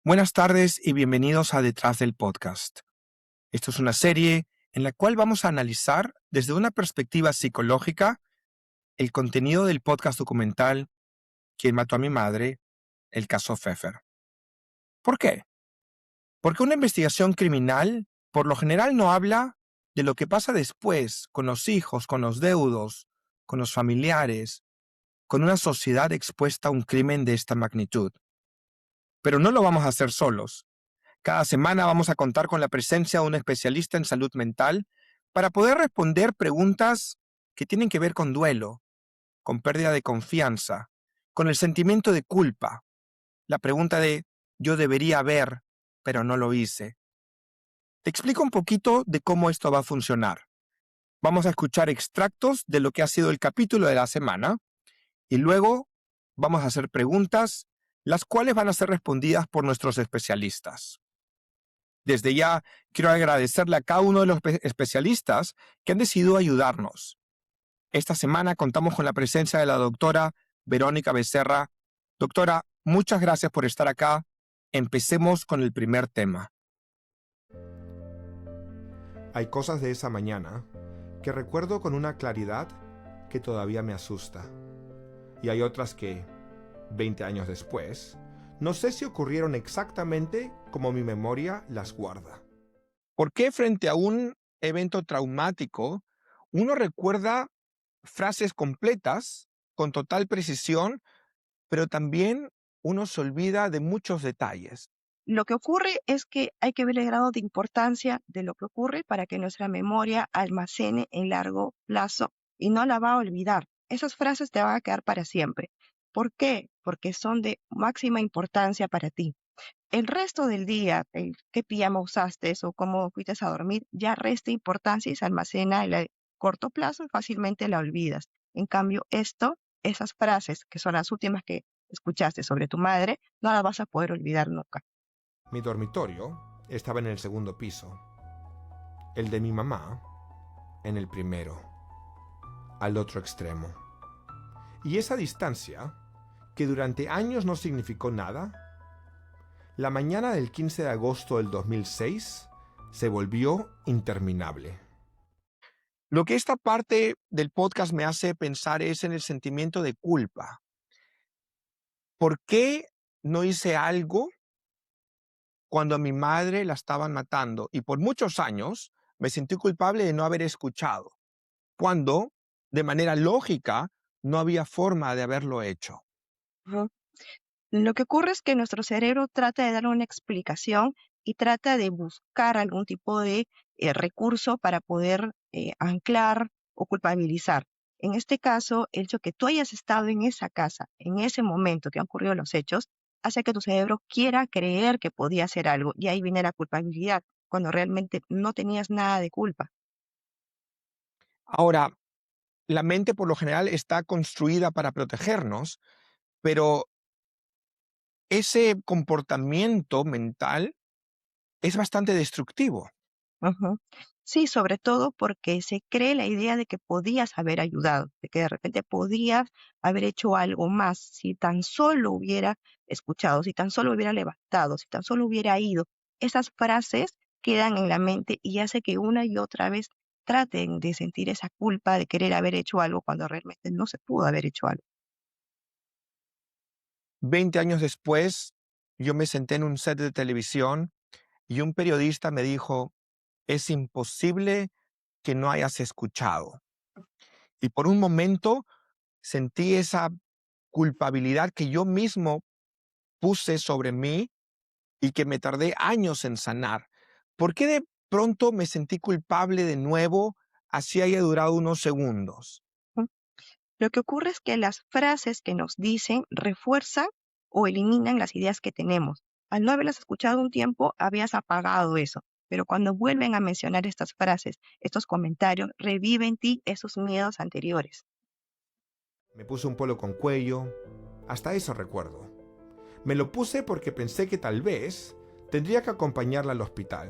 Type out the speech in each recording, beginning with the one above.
Buenas tardes y bienvenidos a Detrás del Podcast. Esto es una serie en la cual vamos a analizar desde una perspectiva psicológica el contenido del podcast documental ¿Quién mató a mi madre? El caso Pfeffer. ¿Por qué? Porque una investigación criminal por lo general no habla de lo que pasa después con los hijos, con los deudos, con los familiares, con una sociedad expuesta a un crimen de esta magnitud. Pero no lo vamos a hacer solos. Cada semana vamos a contar con la presencia de un especialista en salud mental para poder responder preguntas que tienen que ver con duelo, con pérdida de confianza, con el sentimiento de culpa, la pregunta de yo debería haber, pero no lo hice. Te explico un poquito de cómo esto va a funcionar. Vamos a escuchar extractos de lo que ha sido el capítulo de la semana y luego vamos a hacer preguntas, las cuales van a ser respondidas por nuestros especialistas. Desde ya quiero agradecerle a cada uno de los especialistas que han decidido ayudarnos. Esta semana contamos con la presencia de la doctora Verónica Becerra. Doctora, muchas gracias por estar acá. Empecemos con el primer tema. Hay cosas de esa mañana que recuerdo con una claridad que todavía me asusta. Y hay otras que, 20 años después, no sé si ocurrieron exactamente como mi memoria las guarda. ¿Por qué frente a un evento traumático uno recuerda frases completas, con total precisión, pero también uno se olvida de muchos detalles? Lo que ocurre es que hay que ver el grado de importancia de lo que ocurre para que nuestra memoria almacene en largo plazo y no la va a olvidar. Esas frases te van a quedar para siempre. ¿Por qué? Porque son de máxima importancia para ti. El resto del día, qué pijama usaste o cómo fuiste a dormir, ya resta importancia y se almacena en el corto plazo y fácilmente la olvidas. En cambio, esas frases, que son las últimas que escuchaste sobre tu madre, no las vas a poder olvidar nunca. Mi dormitorio estaba en el segundo piso. El de mi mamá en el primero, al otro extremo. Y esa distancia, que durante años no significó nada, la mañana del 15 de agosto del 2006 se volvió interminable. Lo que esta parte del podcast me hace pensar es en el sentimiento de culpa. ¿Por qué no hice algo cuando a mi madre la estaban matando? Y por muchos años me sentí culpable de no haber escuchado, cuando, de manera lógica, no había forma de haberlo hecho. Ujú. Lo que ocurre es que nuestro cerebro trata de dar una explicación y trata de buscar algún tipo de recurso para poder anclar o culpabilizar. En este caso, el hecho que tú hayas estado en esa casa, en ese momento que han ocurrido los hechos, hace que tu cerebro quiera creer que podía hacer algo y ahí viene la culpabilidad, cuando realmente no tenías nada de culpa. Ahora, la mente por lo general está construida para protegernos, pero ese comportamiento mental es bastante destructivo. Ujú. Sí, sobre todo porque se cree la idea de que podías haber ayudado, de que de repente podías haber hecho algo más si tan solo hubiera escuchado, si tan solo hubiera levantado, si tan solo hubiera ido. Esas frases quedan en la mente y hace que una y otra vez traten de sentir esa culpa de querer haber hecho algo cuando realmente no se pudo haber hecho algo. 20 años después, yo me senté en un set de televisión y un periodista me dijo, es imposible que no hayas escuchado. Y por un momento sentí esa culpabilidad que yo mismo puse sobre mí y que me tardé años en sanar. ¿Por qué de pronto me sentí culpable de nuevo, así haya durado unos segundos? ¿No? Lo que ocurre es que las frases que nos dicen refuerzan o eliminan las ideas que tenemos. Al no haberlas escuchado un tiempo, habías apagado eso. Pero cuando vuelven a mencionar estas frases, estos comentarios, reviven en ti esos miedos anteriores. Me puse un polo con cuello, hasta eso recuerdo. Me lo puse porque pensé que tal vez tendría que acompañarla al hospital.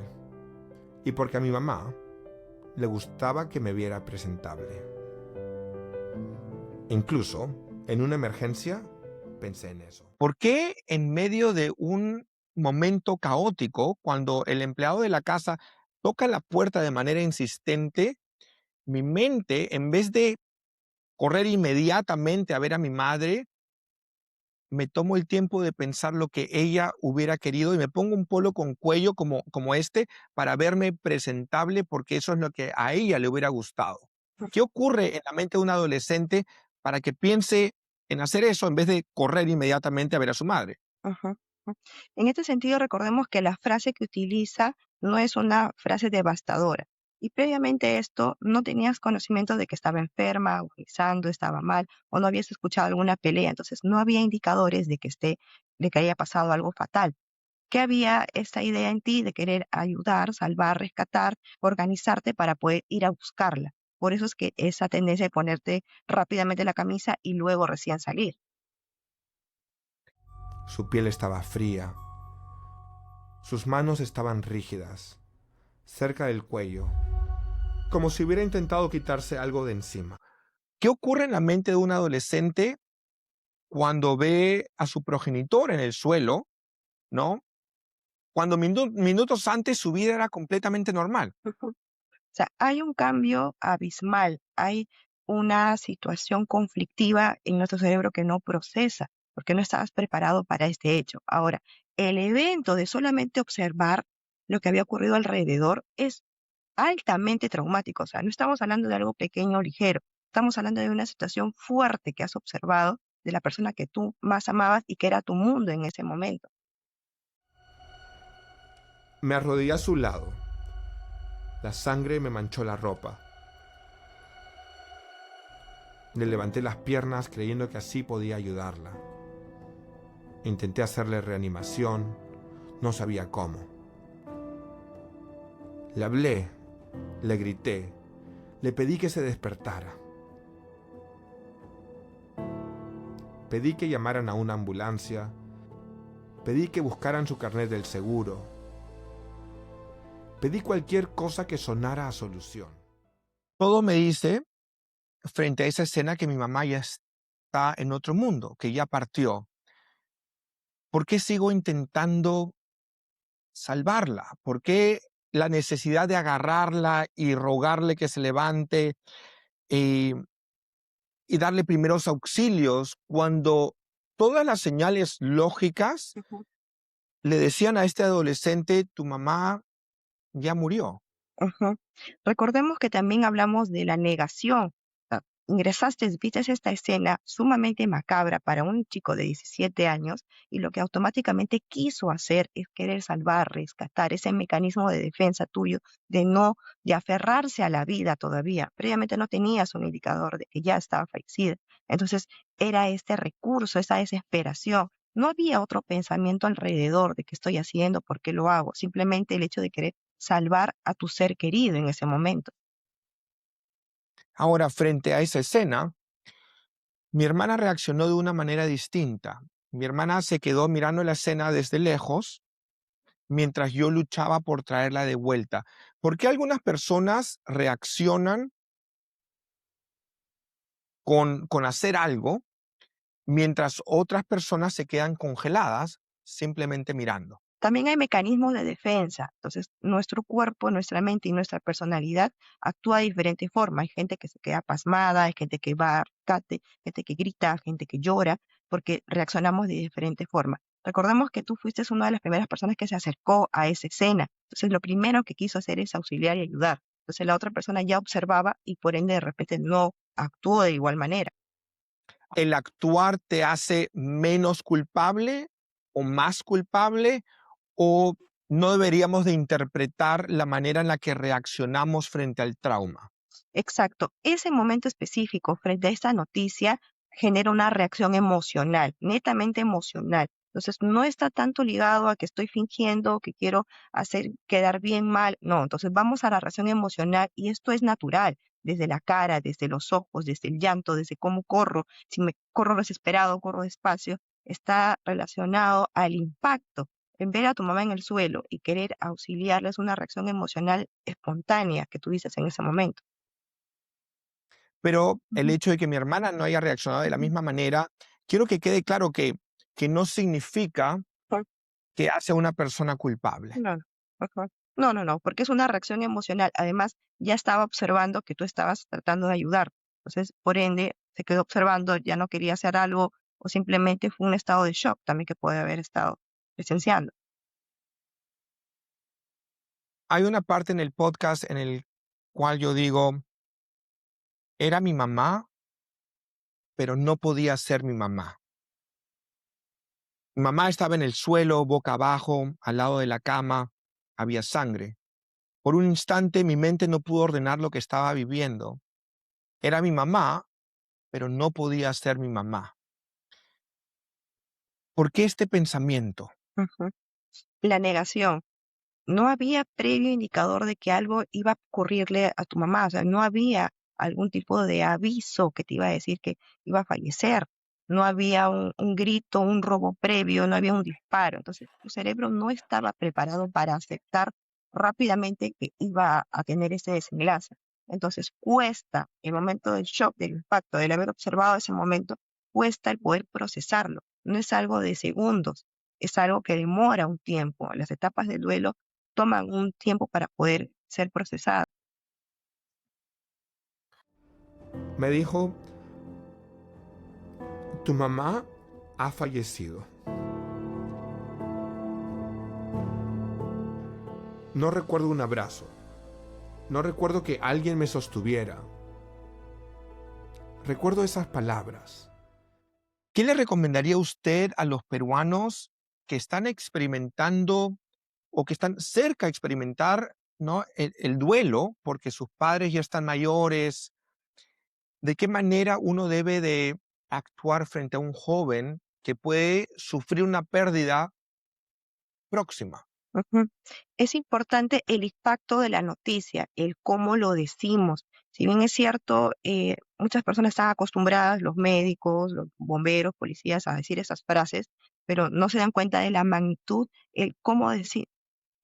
Y porque a mi mamá le gustaba que me viera presentable. Incluso, en una emergencia, pensé en eso. ¿Por qué en medio de un momento caótico, cuando el empleado de la casa toca la puerta de manera insistente, mi mente, en vez de correr inmediatamente a ver a mi madre, me tomo el tiempo de pensar lo que ella hubiera querido y me pongo un polo con cuello como este para verme presentable porque eso es lo que a ella le hubiera gustado. ¿Qué ocurre en la mente de un adolescente para que piense en hacer eso en vez de correr inmediatamente a ver a su madre? Ujú, ujú. En este sentido, recordemos que la frase que utiliza no es una frase devastadora. Y previamente a esto, no tenías conocimiento de que estaba enferma, agonizando, estaba mal, o no habías escuchado alguna pelea. Entonces, no había indicadores de que haya pasado algo fatal. Que había esta idea en ti de querer ayudar, salvar, rescatar, organizarte para poder ir a buscarla. Por eso es que esa tendencia de ponerte rápidamente la camisa y luego recién salir. Su piel estaba fría, sus manos estaban rígidas, cerca del cuello, como si hubiera intentado quitarse algo de encima. ¿Qué ocurre en la mente de un adolescente cuando ve a su progenitor en el suelo, ¿no? Cuando minutos antes su vida era completamente normal. O sea, hay un cambio abismal, hay una situación conflictiva en nuestro cerebro que no procesa, porque no estabas preparado para este hecho. Ahora, el evento de solamente observar lo que había ocurrido alrededor es altamente traumático. O sea, no estamos hablando de algo pequeño o ligero, estamos hablando de una situación fuerte que has observado de la persona que tú más amabas y que era tu mundo en ese momento. Me arrodillé a su lado. La sangre me manchó la ropa. Le levanté las piernas creyendo que así podía ayudarla. Intenté hacerle reanimación, no sabía cómo. Le hablé, le grité, le pedí que se despertara. Pedí que llamaran a una ambulancia, pedí que buscaran su carnet del seguro. Pedí cualquier cosa que sonara a solución. Todo me dice, frente a esa escena, que mi mamá ya está en otro mundo, que ya partió. ¿Por qué sigo intentando salvarla? ¿Por qué la necesidad de agarrarla y rogarle que se levante y, y darle primeros auxilios cuando todas las señales lógicas le decían a este adolescente, tu mamá ya murió? Ujú. Recordemos que también hablamos de la negación. Ingresaste, viste esta escena sumamente macabra para un chico de 17 años y lo que automáticamente quiso hacer es querer salvar, rescatar ese mecanismo de defensa tuyo de aferrarse a la vida todavía. Previamente no tenías un indicador de que ya estaba fallecida. Entonces era este recurso, esa desesperación. No había otro pensamiento alrededor de qué estoy haciendo, por qué lo hago. Simplemente el hecho de querer salvar a tu ser querido en ese momento. Ahora, frente a esa escena, mi hermana reaccionó de una manera distinta. Mi hermana se quedó mirando la escena desde lejos mientras yo luchaba por traerla de vuelta. ¿Por qué algunas personas reaccionan con hacer algo mientras otras personas se quedan congeladas simplemente mirando? También hay mecanismos de defensa. Entonces, nuestro cuerpo, nuestra mente y nuestra personalidad actúa de diferente forma. Hay gente que se queda pasmada, hay gente que va a rescate, gente que grita, gente que llora, porque reaccionamos de diferente forma. Recordemos que tú fuiste una de las primeras personas que se acercó a esa escena. Entonces, lo primero que quiso hacer es auxiliar y ayudar. Entonces, la otra persona ya observaba y por ende de repente no actuó de igual manera. ¿El actuar te hace menos culpable o más culpable? ¿O no deberíamos de interpretar la manera en la que reaccionamos frente al trauma? Exacto. Ese momento específico frente a esta noticia genera una reacción emocional, netamente emocional. Entonces, no está tanto ligado a que estoy fingiendo, que quiero hacer quedar bien mal. No, entonces vamos a la reacción emocional y esto es natural, desde la cara, desde los ojos, desde el llanto, desde cómo corro, si me corro desesperado, corro despacio, está relacionado al impacto. En ver a tu mamá en el suelo y querer auxiliarla es una reacción emocional espontánea que tuviste en ese momento. Pero el Ujú, hecho de que mi hermana no haya reaccionado de la ujú. misma manera, quiero que quede claro que no significa que hace a una persona culpable. No, no, ajá. No, no, no, porque es una reacción emocional. Además, ya estaba observando que tú estabas tratando de ayudar. Entonces, por ende, se quedó observando, ya no quería hacer algo o simplemente fue un estado de shock también que puede haber estado presenciando. Hay una parte en el podcast en el cual yo digo, era mi mamá, pero no podía ser mi mamá. Mi mamá estaba en el suelo, boca abajo, al lado de la cama, había sangre. Por un instante mi mente no pudo ordenar lo que estaba viviendo. Era mi mamá, pero no podía ser mi mamá. ¿Por qué este pensamiento? Ujú. La negación. No había previo indicador de que algo iba a ocurrirle a tu mamá, o sea, no había algún tipo de aviso que te iba a decir que iba a fallecer, no había un grito, un robo previo, no había un disparo, entonces tu cerebro no estaba preparado para aceptar rápidamente que iba a tener ese desenlace. Entonces cuesta, el momento del shock, del impacto, del haber observado ese momento, cuesta el poder procesarlo, no es algo de segundos, es algo que demora un tiempo. Las etapas del duelo toman un tiempo para poder ser procesadas. Me dijo, tu mamá ha fallecido. No recuerdo un abrazo. No recuerdo que alguien me sostuviera. Recuerdo esas palabras. ¿Qué le recomendaría usted a los peruanos que están experimentando o que están cerca de experimentar, ¿no?, el duelo porque sus padres ya están mayores? ¿De qué manera uno debe de actuar frente a un joven que puede sufrir una pérdida próxima? Ujú. Es importante el impacto de la noticia, el cómo lo decimos. Si bien es cierto, muchas personas están acostumbradas, los médicos, los bomberos, policías, a decir esas frases, pero no se dan cuenta de la magnitud, el cómo decir,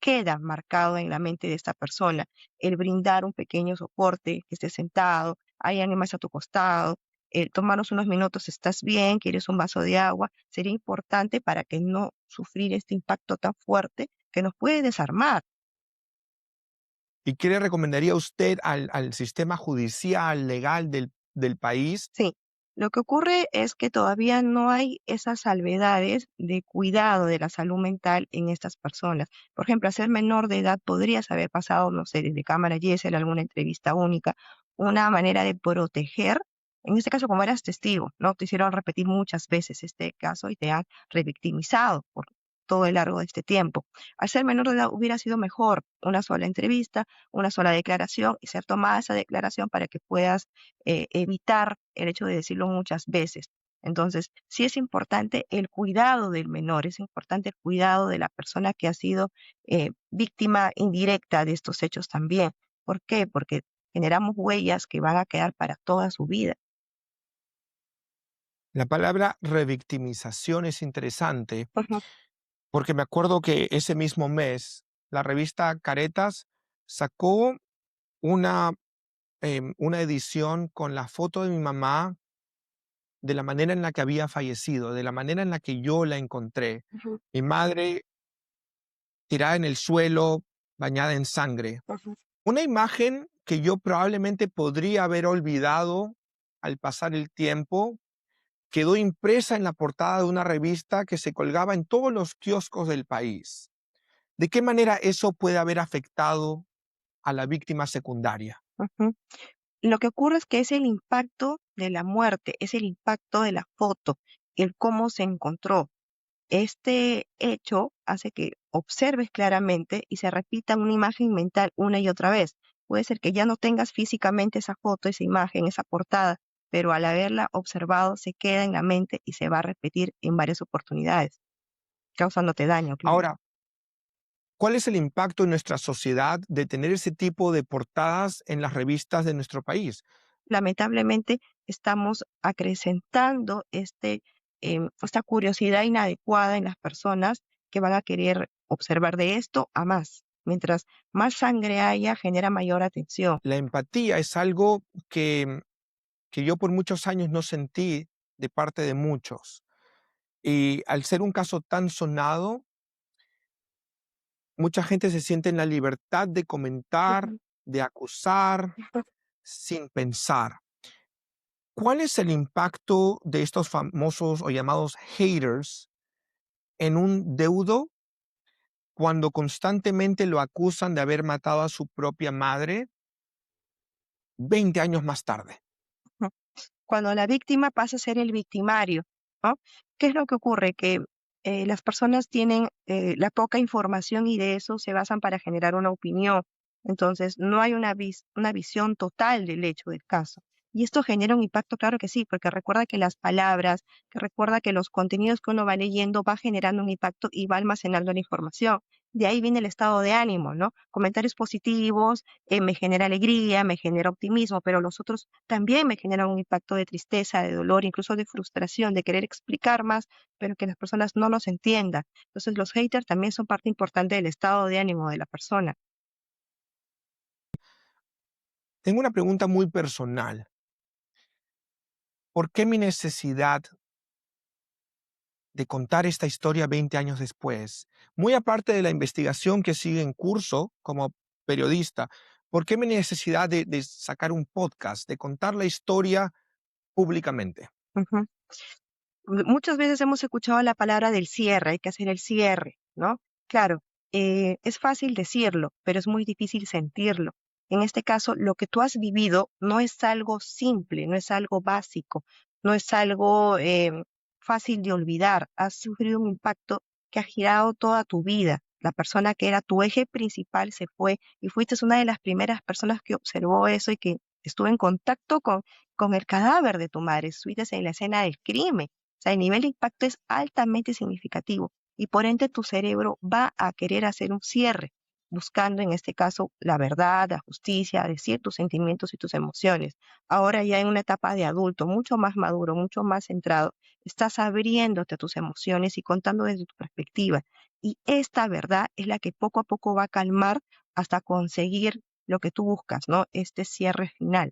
queda marcado en la mente de esta persona. El brindar un pequeño soporte, que estés sentado, hay alguien más a tu costado, el tomarnos unos minutos, ¿estás bien? ¿Quieres un vaso de agua? Sería importante para que no sufrir este impacto tan fuerte que nos puede desarmar. ¿Y qué le recomendaría usted al sistema judicial, legal del país? Sí, lo que ocurre es que todavía no hay esas salvedades de cuidado de la salud mental en estas personas. Por ejemplo, a ser menor de edad podrías haber pasado, no sé, desde cámara Gesell, alguna entrevista única, una manera de proteger. En este caso, como eras testigo, ¿no? Te hicieron repetir muchas veces este caso y te han revictimizado por todo el largo de este tiempo. Al ser menor de edad hubiera sido mejor una sola entrevista, una sola declaración y ser tomada esa declaración para que puedas evitar el hecho de decirlo muchas veces. Entonces, sí es importante el cuidado del menor, es importante el cuidado de la persona que ha sido víctima indirecta de estos hechos también. ¿Por qué? Porque generamos huellas que van a quedar para toda su vida. La palabra revictimización es interesante Ujú, porque me acuerdo que ese mismo mes la revista Caretas sacó una, una edición con la foto de mi mamá, de la manera en la que había fallecido, de la manera en la que yo la encontré. ujú, Mi madre tirada en el suelo, bañada en sangre. ujú, Una imagen que yo probablemente podría haber olvidado al pasar el tiempo, quedó impresa en la portada de una revista que se colgaba en todos los kioscos del país. ¿De qué manera eso puede haber afectado a la víctima secundaria? ujú. Lo que ocurre es que es el impacto de la muerte, es el impacto de la foto, el cómo se encontró. Este hecho hace que observes claramente y se repita una imagen mental una y otra vez. Puede ser que ya no tengas físicamente esa foto, esa imagen, esa portada, pero al haberla observado se queda en la mente y se va a repetir en varias oportunidades, causándote daño, claro. Ahora, ¿cuál es el impacto en nuestra sociedad de tener ese tipo de portadas en las revistas de nuestro país? Lamentablemente estamos acrecentando esta curiosidad inadecuada en las personas que van a querer observar de esto a más. Mientras más sangre haya, genera mayor atención. La empatía es algo que yo por muchos años no sentí de parte de muchos. Y al ser un caso tan sonado, mucha gente se siente en la libertad de comentar, Ujú, de acusar, ujú, sin pensar. ¿Cuál es el impacto de estos famosos o llamados haters en un deudo cuando constantemente lo acusan de haber matado a su propia madre 20 años más tarde? ujú. Cuando la víctima pasa a ser el victimario, ¿no? ¿Qué es lo que ocurre? Que las personas tienen la poca información y de eso se basan para generar una opinión. Entonces, no hay una visión total del hecho del caso. Y esto genera un impacto, claro que sí, porque recuerda que las palabras, que recuerda que los contenidos que uno va leyendo va generando un impacto y va almacenando la información. De ahí viene el estado de ánimo, ¿no? Comentarios positivos, me genera alegría, me genera optimismo, pero los otros también me generan un impacto de tristeza, de dolor, incluso de frustración, de querer explicar más, pero que las personas no nos entiendan. Entonces los haters también son parte importante del estado de ánimo de la persona. Tengo una pregunta muy personal. ¿Por qué mi necesidad de contar esta historia 20 años después? Muy aparte de la investigación que sigue en curso como periodista, ¿por qué mi necesidad de sacar un podcast, de contar la historia públicamente? Ujú. Muchas veces hemos escuchado la palabra del cierre, hay que hacer el cierre, ¿no? Claro, es fácil decirlo, pero es muy difícil sentirlo. En este caso, lo que tú has vivido no es algo simple, no es algo básico, no es algo fácil de olvidar. Has sufrido un impacto que ha girado toda tu vida. La persona que era tu eje principal se fue y fuiste una de las primeras personas que observó eso y que estuvo en contacto con el cadáver de tu madre. Estuviste en la escena del crimen. O sea, el nivel de impacto es altamente significativo y por ende tu cerebro va a querer hacer un cierre, buscando en este caso la verdad, la justicia, decir tus sentimientos y tus emociones. Ahora ya en una etapa de adulto, mucho más maduro, mucho más centrado, estás abriéndote a tus emociones y contando desde tu perspectiva. Y esta verdad es la que poco a poco va a calmar hasta conseguir lo que tú buscas, ¿no? Este cierre final.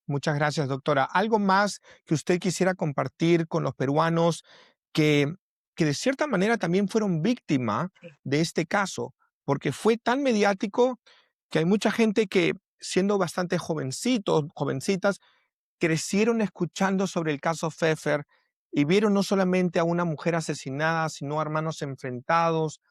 Muchas gracias, doctora. ¿Algo más que usted quisiera compartir con los peruanos que, que de cierta manera también fueron víctima Sí. de este caso? Porque fue tan mediático que hay mucha gente que, siendo bastante jovencitos, jovencitas, crecieron escuchando sobre el caso Pfeffer y vieron no solamente a una mujer asesinada, sino a hermanos enfrentados.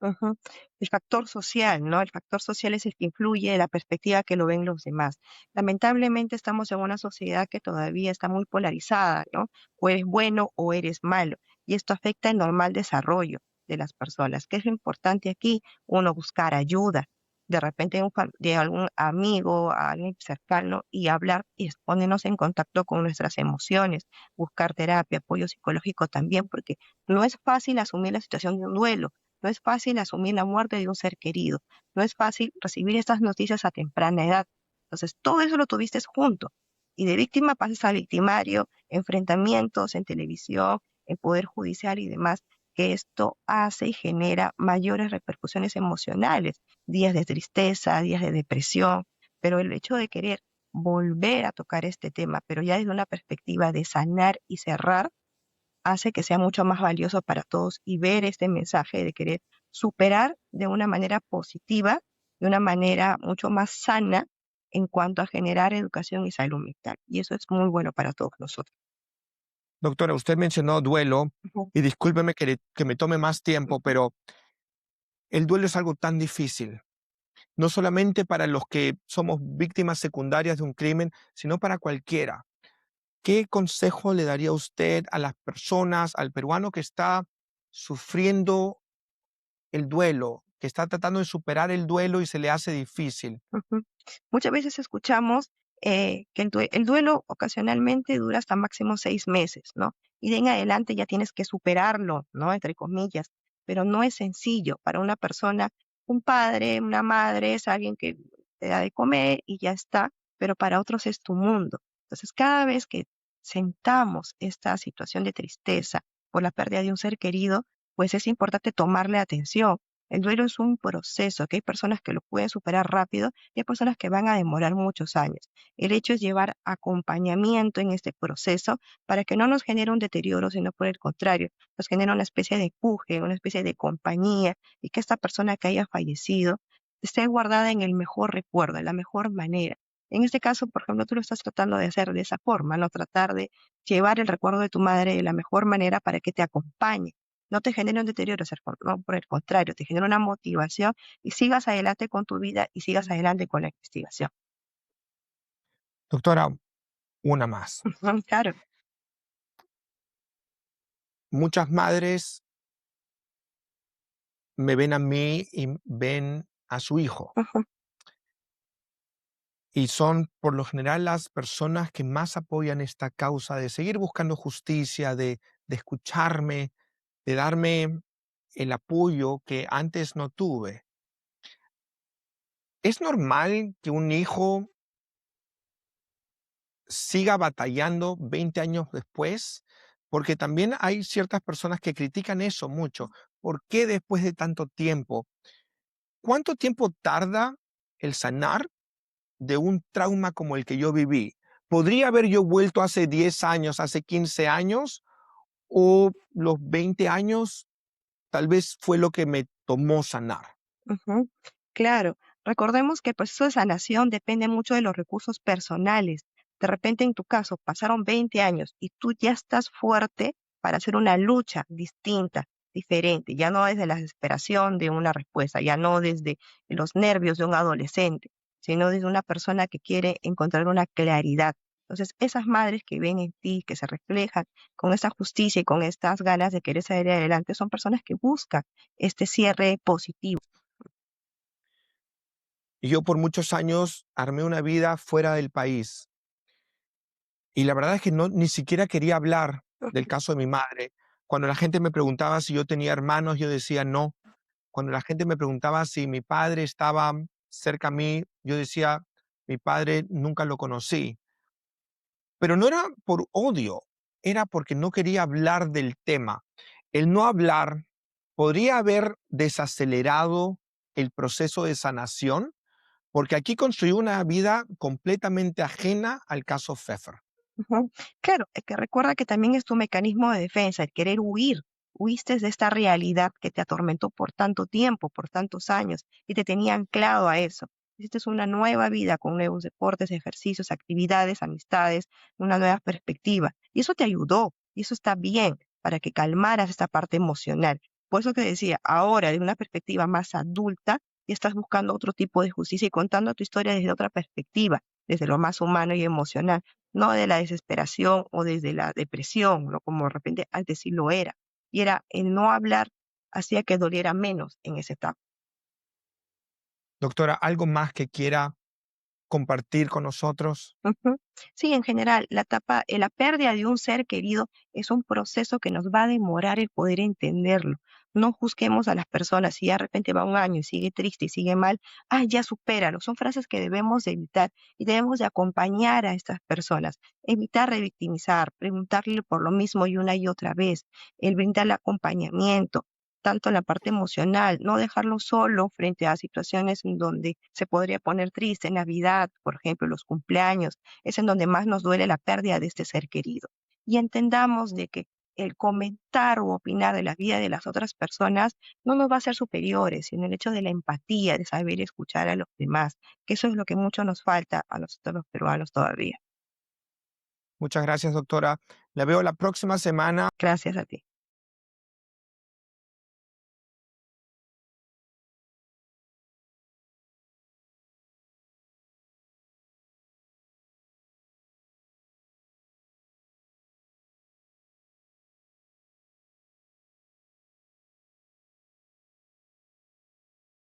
Ujú. El factor social, ¿no? El factor social es el que influye en la perspectiva que lo ven los demás. Lamentablemente estamos en una sociedad que todavía está muy polarizada, ¿no? O eres bueno o eres malo. Y esto afecta el normal desarrollo de las personas. ¿Qué es lo importante aquí? Uno, buscar ayuda. De repente de algún amigo, a alguien cercano y hablar y ponernos en contacto con nuestras emociones, buscar terapia, apoyo psicológico también, porque no es fácil asumir la situación de un duelo, no es fácil asumir la muerte de un ser querido. No es fácil recibir estas noticias a temprana edad. Entonces, todo eso lo tuviste junto. Y de víctima pasas a victimario, enfrentamientos en televisión, en poder judicial y demás, que esto hace y genera mayores repercusiones emocionales, días de tristeza, días de depresión, pero el hecho de querer volver a tocar este tema, pero ya desde una perspectiva de sanar y cerrar, hace que sea mucho más valioso para todos y ver este mensaje de querer superar de una manera positiva, de una manera mucho más sana en cuanto a generar educación y salud mental. Y eso es muy bueno para todos nosotros. Doctora, usted mencionó duelo Ujú, y discúlpeme que me tome más tiempo, pero el duelo es algo tan difícil, no solamente para los que somos víctimas secundarias de un crimen, sino para cualquiera. ¿Qué consejo le daría usted a las personas, al peruano que está sufriendo el duelo, que está tratando de superar el duelo y se le hace difícil? ujú. Muchas veces escuchamos que el duelo ocasionalmente dura hasta máximo 6 meses, ¿no? Y de en adelante ya tienes que superarlo, ¿no? Entre comillas, pero no es sencillo para una persona. Un padre, una madre es alguien que te da de comer y ya está, pero para otros es tu mundo. Entonces, cada vez que sentamos esta situación de tristeza por la pérdida de un ser querido, pues es importante tomarle atención, El duelo es un proceso, que hay personas que lo pueden superar rápido y hay personas que van a demorar muchos años. El hecho es llevar acompañamiento en este proceso para que no nos genere un deterioro, sino por el contrario, nos genera una especie de empuje, una especie de compañía y que esta persona que haya fallecido esté guardada en el mejor recuerdo, de la mejor manera. En este caso, por ejemplo, tú lo estás tratando de hacer de esa forma, ¿no? Tratar de llevar el recuerdo de tu madre de la mejor manera para que te acompañe. No te genere un deterioro, no, por el contrario, te genera una motivación y sigas adelante con tu vida y sigas adelante con la investigación. Doctora, una más. Claro. Muchas madres me ven a mí y ven a su hijo. Ujú, Y son por lo general las personas que más apoyan esta causa de seguir buscando justicia, de escucharme, de darme el apoyo que antes no tuve. ¿Es normal que un hijo siga batallando 20 años después? Porque también hay ciertas personas que critican eso mucho. ¿Por qué después de tanto tiempo? ¿Cuánto tiempo tarda el sanar de un trauma como el que yo viví? ¿Podría haber yo vuelto hace 10 años, hace 15 años o los 20 años tal vez fue lo que me tomó sanar? ujú. Claro, recordemos que el proceso de sanación depende mucho de los recursos personales. De repente, en tu caso, pasaron 20 años y tú ya estás fuerte para hacer una lucha distinta, diferente, ya no desde la desesperación de una respuesta, ya no desde los nervios de un adolescente, sino desde una persona que quiere encontrar una claridad. Entonces, esas madres que ven en ti, que se reflejan con esta justicia y con estas ganas de querer salir adelante, son personas que buscan este cierre positivo. Y yo por muchos años armé una vida fuera del país. Y la verdad es que no, ni siquiera quería hablar del caso de mi madre. Cuando la gente me preguntaba si yo tenía hermanos, yo decía no. Cuando la gente me preguntaba si mi padre estaba cerca a mí, yo decía, mi padre nunca lo conocí. Pero no era por odio, era porque no quería hablar del tema. El no hablar podría haber desacelerado el proceso de sanación, porque aquí construí una vida completamente ajena al caso Pfeffer. Ujú. Claro, es que recuerda que también es tu mecanismo de defensa, el querer huir. Huiste de esta realidad que te atormentó por tanto tiempo, por tantos años, y te tenía anclado a eso. Hiciste una nueva vida con nuevos deportes, ejercicios, actividades, amistades, una nueva perspectiva. Y eso te ayudó, y eso está bien para que calmaras esta parte emocional. Por eso te decía, ahora de una perspectiva más adulta, y estás buscando otro tipo de justicia y contando tu historia desde otra perspectiva, desde lo más humano y emocional, no de la desesperación o desde la depresión, ¿no? Como de repente antes sí lo era. Y era el no hablar hacía que doliera menos en esa etapa. Doctora, ¿algo más que quiera compartir con nosotros? Ujú. Sí, en general, la pérdida de un ser querido es un proceso que nos va a demorar el poder entenderlo. No juzguemos a las personas. Si de repente va un año y sigue triste y sigue mal, ya supéralo. Son frases que debemos de evitar y debemos de acompañar a estas personas. Evitar revictimizar, preguntarle por lo mismo y otra vez, el brindarle acompañamiento, tanto en la parte emocional, no dejarlo solo frente a situaciones en donde se podría poner triste, Navidad, por ejemplo, los cumpleaños, es en donde más nos duele la pérdida de este ser querido. Y entendamos de que el comentar o opinar de la vida de las otras personas no nos va a hacer superiores, sino el hecho de la empatía, de saber escuchar a los demás, que eso es lo que mucho nos falta a nosotros los peruanos todavía. Muchas gracias, doctora. La veo la próxima semana. Gracias a ti.